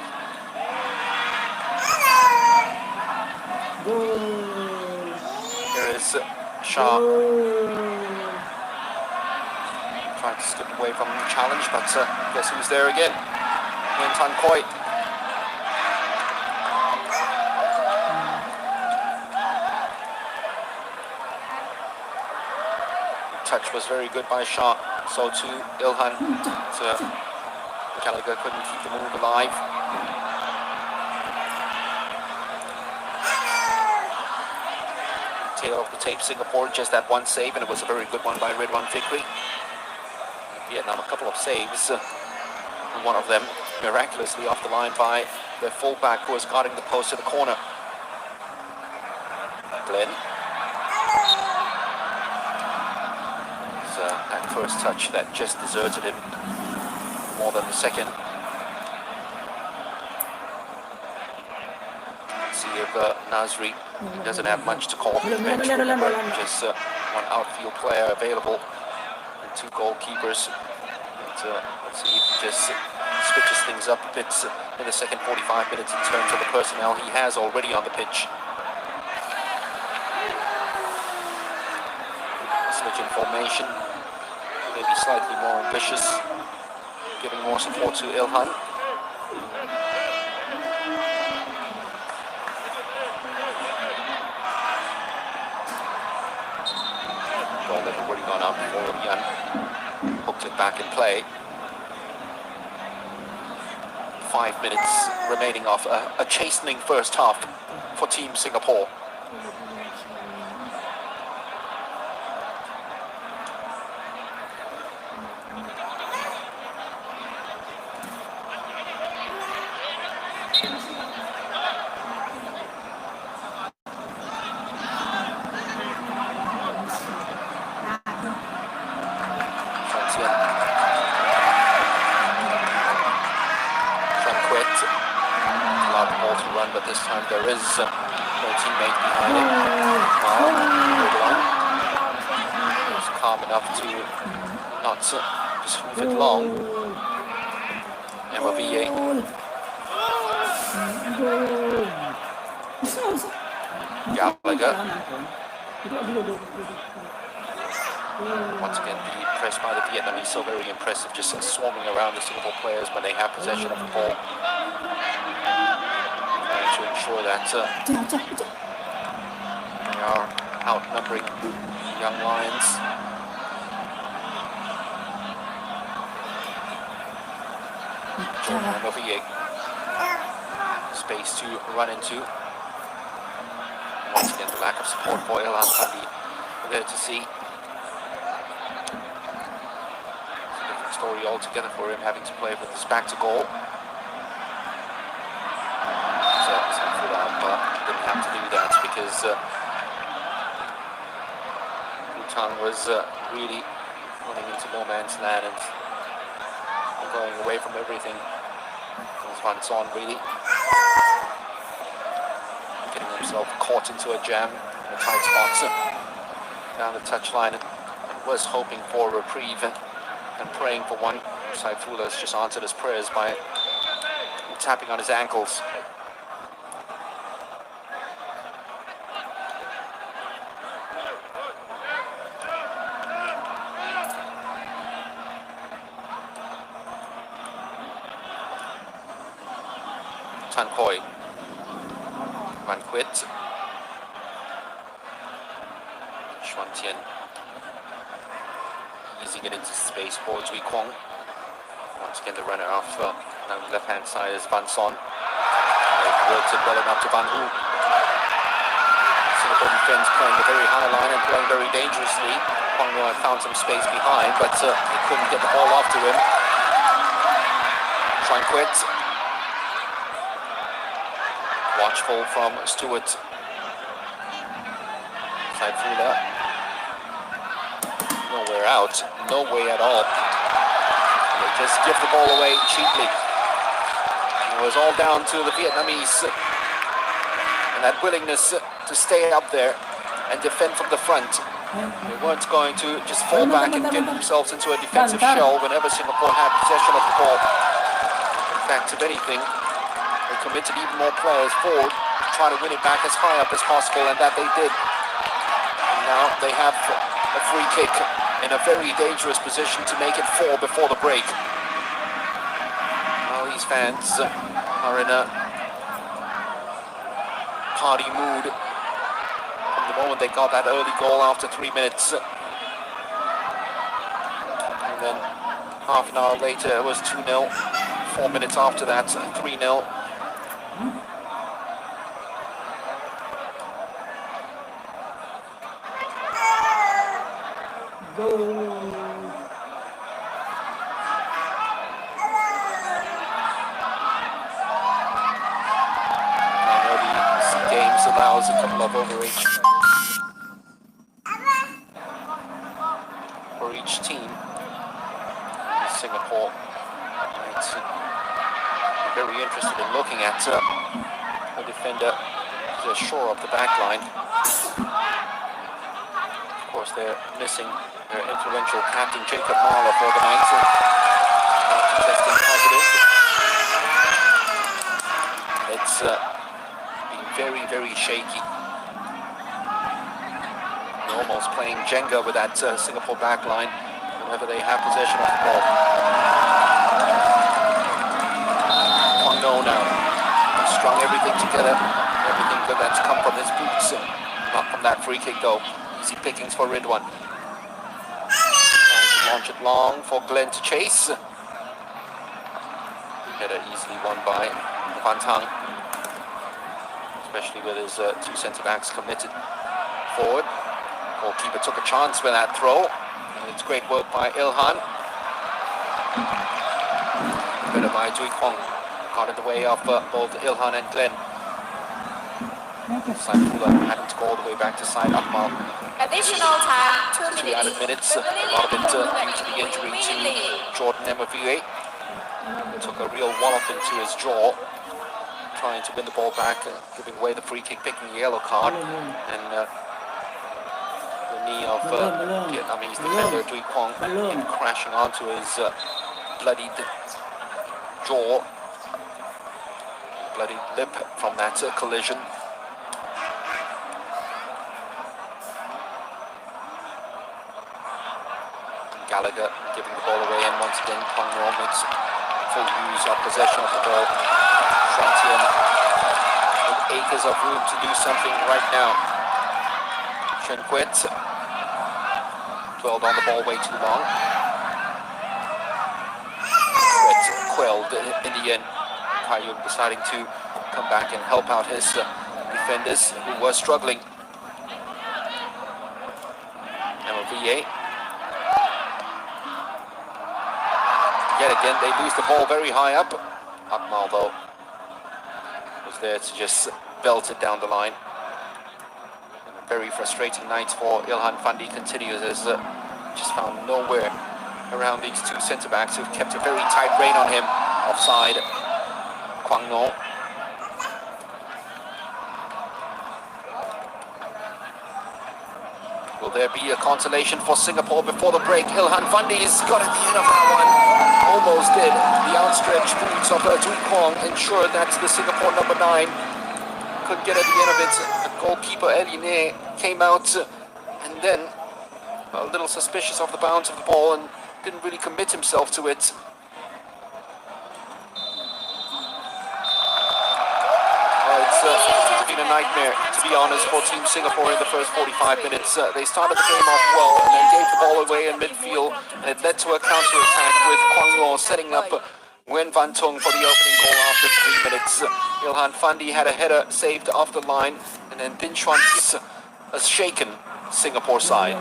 Here is Shah. Trying to skip away from the challenge, but guess who's there again? Nguyen Tan Koi. Touch was very good by Shah. So too Ilhan. Gallagher couldn't keep the move alive. Tail of the tape, Singapore, just that one save, and it was a very good one by Ridwan Fikri. Vietnam, a couple of saves. One of them miraculously off the line by the fullback who was guarding the post in the corner. Glenn. That first touch that just deserted him more than the second. See if Nasri doesn't have much to call from the bench. Just one outfield player available and two goalkeepers. But, let's see if he just switches things up a bit in the second 45 minutes in terms of the personnel he has already on the pitch. Switch in formation. Maybe slightly more ambitious, giving more support to Ilhan. Well, they've already gone out before Yan hooked it back in play. 5 minutes remaining of a chastening first half for Team Singapore. But this time there is no teammate behind him. He's calm enough to not just move it long. MOVA. Gallagher. Once again, the press by the Vietnamese so very impressive, just swarming around the Singapore players when they have possession of the ball. To ensure that they are outnumbering young Lions. MOVA. Space to run into. Once again, the lack of support for Ilhan Pandi there to see. It's a different story altogether for him, having to play with his back to goal. Didn't have to do that because Bhutan was really running into no man's land and going away from everything. Van Son really getting himself caught into a jam in a tight spot down the touchline and was hoping for a reprieve and praying for one. Saifullah has just answered his prayers by tapping on his ankles. Tan Koi, Van Quit, Tian easing it into space for Dui Kwong. Once again, the runner off on the left-hand side is Van Son. They've worked it well enough to Van Hu. Singapore defense playing a very high line and playing very dangerously. Kwong Ngo had found some space behind, but they couldn't get the ball off to him. Try and quit. Watchful from Stewart. Side Fuller. Nowhere out. No way at all. They just give the ball away cheaply. It was all down to the Vietnamese and that willingness to stay up there and defend from the front. They weren't going to just fall back and get themselves into a defensive shell whenever Singapore had possession of the ball. In fact, if anything, they committed even more players forward to try to win it back as high up as possible, and that they did. And now they have a free kick in a very dangerous position to make it 4 before the break. Now these fans are in a party mood from the moment they got that early goal after 3 minutes. And then half an hour later it was 2-0. 4 minutes after that, 3-0. Allows a couple of overage for each team. Singapore might be very interested in looking at the defender to shore up the back line. Of course, they're missing their influential captain Jacob Marler for the night, testing positive. It's very, very shaky. They're almost playing Jenga with that Singapore backline whenever they have possession of the ball. Kwang Ngo now strung everything together. Everything good that's come from his boots. Not from that free kick though. Easy pickings for Ridwan. Trying to launch it long for Glenn to chase. Header easily won by Van Tang. Especially with his 2 centre-backs committed forward. Goalkeeper took a chance with that throw. And it's great work by Ilhan. Better by Dui Kwong. Got in the way of both Ilhan and Glenn. Side Fuller having to go all the way back to side Akmal. Additional time, 2 2 added minutes. A lot of it due to the injury to Jordan Emavue. Took a real wallop into his jaw, trying to win the ball back, giving away the free kick, picking the yellow card, and the knee of Vietnamese defender Dui Kwong came crashing onto his bloodied jaw, bloodied lip from that collision. Gallagher giving the ball away, and once again Kwang Ngo makes full use of possession of the ball. Tian with acres of room to do something right now. Chen Quet dwelled on the ball way too long. Quet quelled in the end. Kaohsiung deciding to come back and help out his defenders who were struggling. MLVA. Yet again, they lose the ball very high up. Akmal, though, was there to just belt it down the line. And a very frustrating night for Ilhan Fandi continues as just found nowhere around these 2 centre-backs who've kept a very tight rein on him. Offside, Kwang Ngo. Will there be a consolation for Singapore before the break? Ilhan Fandi's got at the end of that one. Almost did. The outstretched boots of Dui Kwong ensured that the Singapore number 9 couldn't get at the end of it. The goalkeeper Eline came out and then a little suspicious of the bounce of the ball and didn't really commit himself to it. It's been a nightmare, to be honest, for Team Singapore in the first 45 minutes. They started the game off well and then gave the ball away in midfield, and it led to a counter-attack with Quang Lo setting up Nguyen Van Tung for the opening goal after 3 minutes. Ilhan Fandi had a header saved off the line, and then Din Chuan a shaken Singapore side.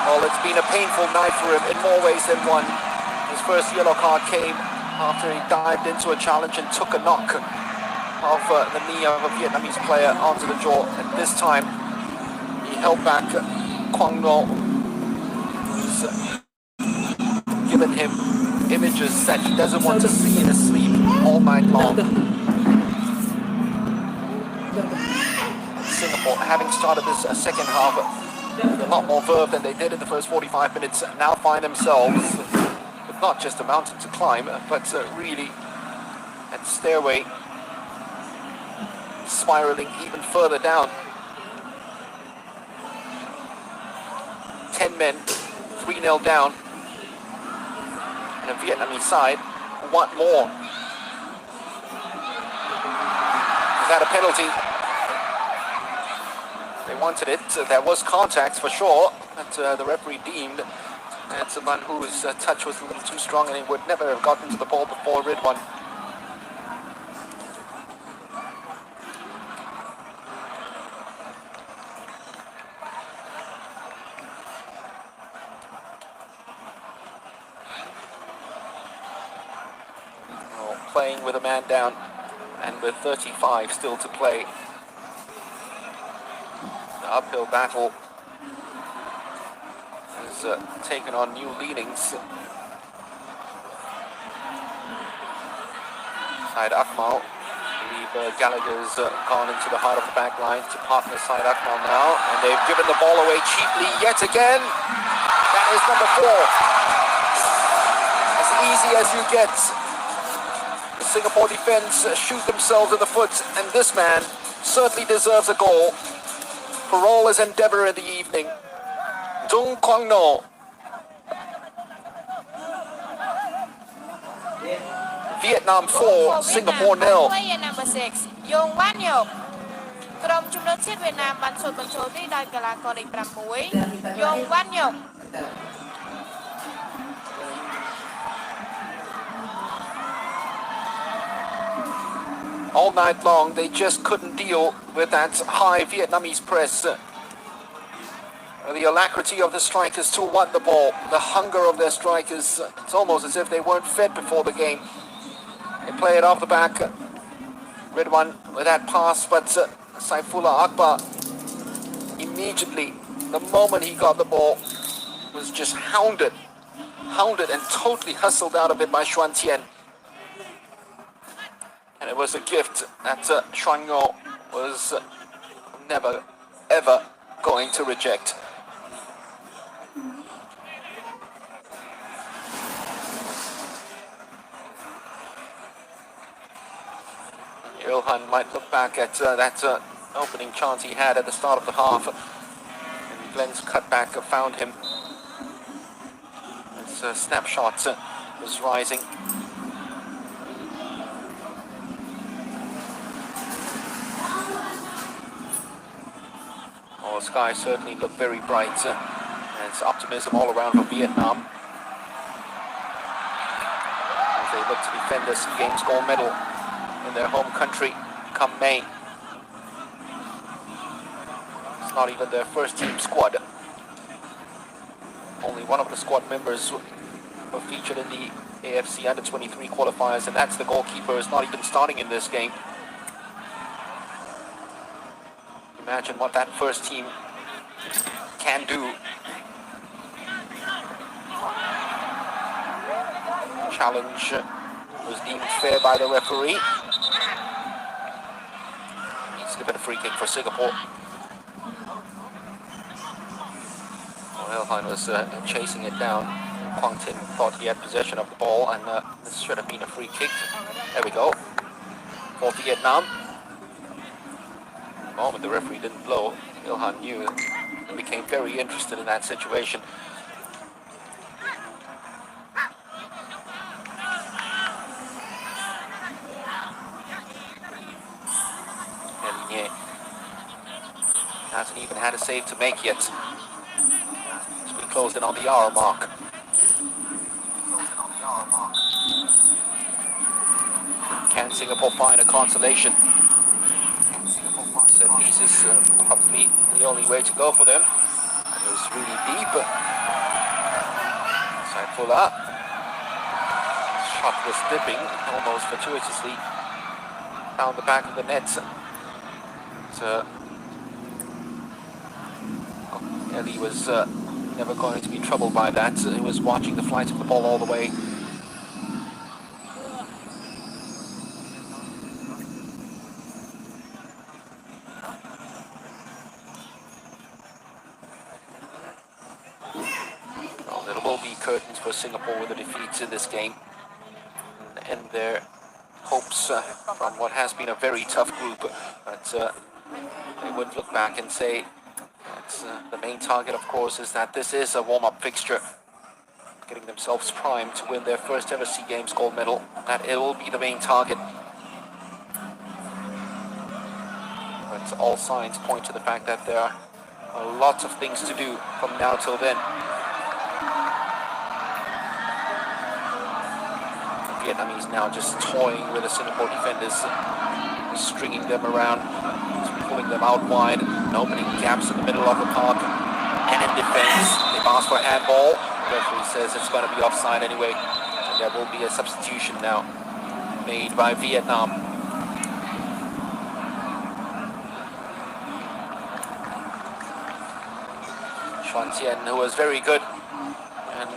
Well, it's been a painful night for him in more ways than one. His first yellow card came after he dived into a challenge and took a knock of the knee of a Vietnamese player onto the jaw. And this time, he held back Quang Lo, who's given him images that he doesn't want to see in his sleep all night long. Singapore, having started this second half with a lot more verve than they did in the first 45 minutes, now find themselves with not just a mountain to climb, but really a stairway spiraling even further down. 10 men, 3-0 down, and a Vietnamese side who want more. Is that a penalty? They wanted it. There was contact for sure, but the referee deemed that Van Hu's touch was a little too strong and he would never have gotten to the ball before Ridwan. Oh, playing with a man down and with 35 still to play. Uphill battle has taken on new leanings. Side Akmal, I believe Gallagher's gone into the heart of the back line to partner Side Akmal now, and they've given the ball away cheaply yet again. That is number 4. As easy as you get. The Singapore defense shoot themselves in the foot, and this man certainly deserves a goal for all his endeavor in the evening. Dung Quang Lo. Vietnam 4, Singapore 0. Player number 6, Yong Wan Yok. ក្រុមជម្រើសជាតិវៀតណាមបានសូត្របញ្ចូលទីដោយកីឡាករលេខ 6 Yong Wan Yok. All night long, they just couldn't deal with that high Vietnamese press. The alacrity of the strikers to want the ball, the hunger of their strikers, it's almost as if they weren't fed before the game. They play it off the back. Ridwan with that pass, but Saifullah Akbar immediately, the moment he got the ball, was just hounded and totally hustled out of it by Xuan Tian. And it was a gift that Xuan Ngo was never, ever going to reject. Ilhan might look back at that opening chance he had at the start of the half. And Glenn's cutback found him. His snapshot was rising. Oh, the sky certainly looked very bright. And it's optimism all around for Vietnam, as they look to defend the SEA Games gold medal in their home country come May. It's not even their first team squad. Only one of the squad members were featured in the AFC Under-23 qualifiers, and that's the goalkeeper, is not even starting in this game. Imagine what that first team can do. Challenge was deemed fair by the referee. He's given a free kick for Singapore. Ilhan was chasing it down. Quang Tin thought he had possession of the ball, and this should have been a free kick. There we go. for Vietnam. The moment the referee didn't blow, Ilhan knew and became very interested in that situation. And hasn't even had a save to make yet. So we closed in on the hour mark. Can Singapore find a consolation? Set piece is probably the only way to go for them. It was really deep. Side Fuller. Shot was dipping, almost fortuitously down the back of the net. Ellie was never going to be troubled by that. He was watching the flight of the ball all the way. Well, there will be curtains for Singapore with the defeats in this game. And their hopes from what has been a very tough group. But they would look back and say, the main target, of course, is that this is a warm-up fixture. Getting themselves primed to win their first ever SEA Games gold medal. That it will be the main target. But all signs point to the fact that there are lots of things to do from now till then. The Vietnamese now just toying with the Singapore defenders, stringing them around, pulling them out wide, and opening gaps in the middle of the park. And in defense, they've asked for a handball. The referee says it's going to be offside anyway. And there will be a substitution now made by Vietnam. Xuan Tian, who was very good and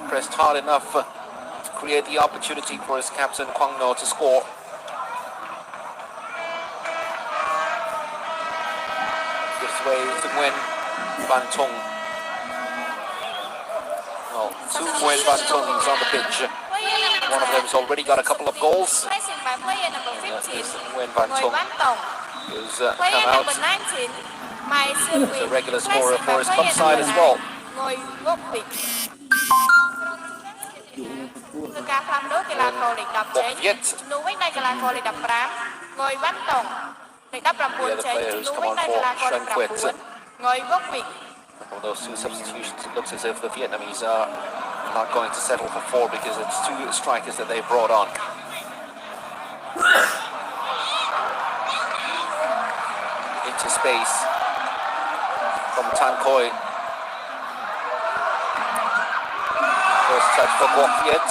pressed hard enough to create the opportunity for his captain Quang Ngo to score. Way to win Van Tung. Well, two Nguyen Van Tungs on the pitch. One of them's already got a couple of goals. Nguyen Van Tung who's come out as a regular scorer for his club side as well. The other player who's come on for Shen Quet. From those two substitutions, it looks as if the Vietnamese are not going to settle for four because it's two strikers that they brought on. Into space from Tan Khoi. First touch for Quoc Viet.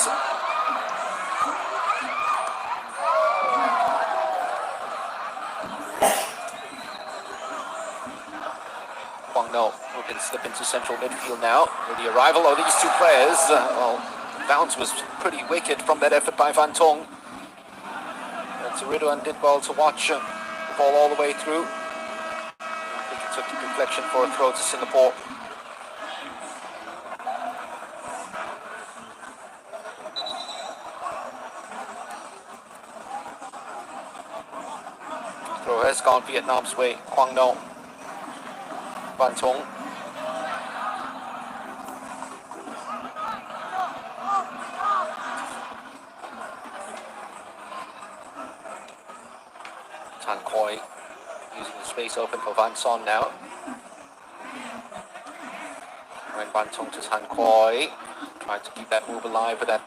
No, who can slip into central midfield now with the arrival of these two players. Well, the bounce was pretty wicked from that effort by Van Tung. And Ridwan did well to watch the ball all the way through. I think he took the deflection for a throw to Singapore. Throw has gone Vietnam's way. Quang Ngo. Van Tung. Tan Khoi using the space open for Van Son now. When Van Tung to Tan Khoi, trying to keep that move alive, but that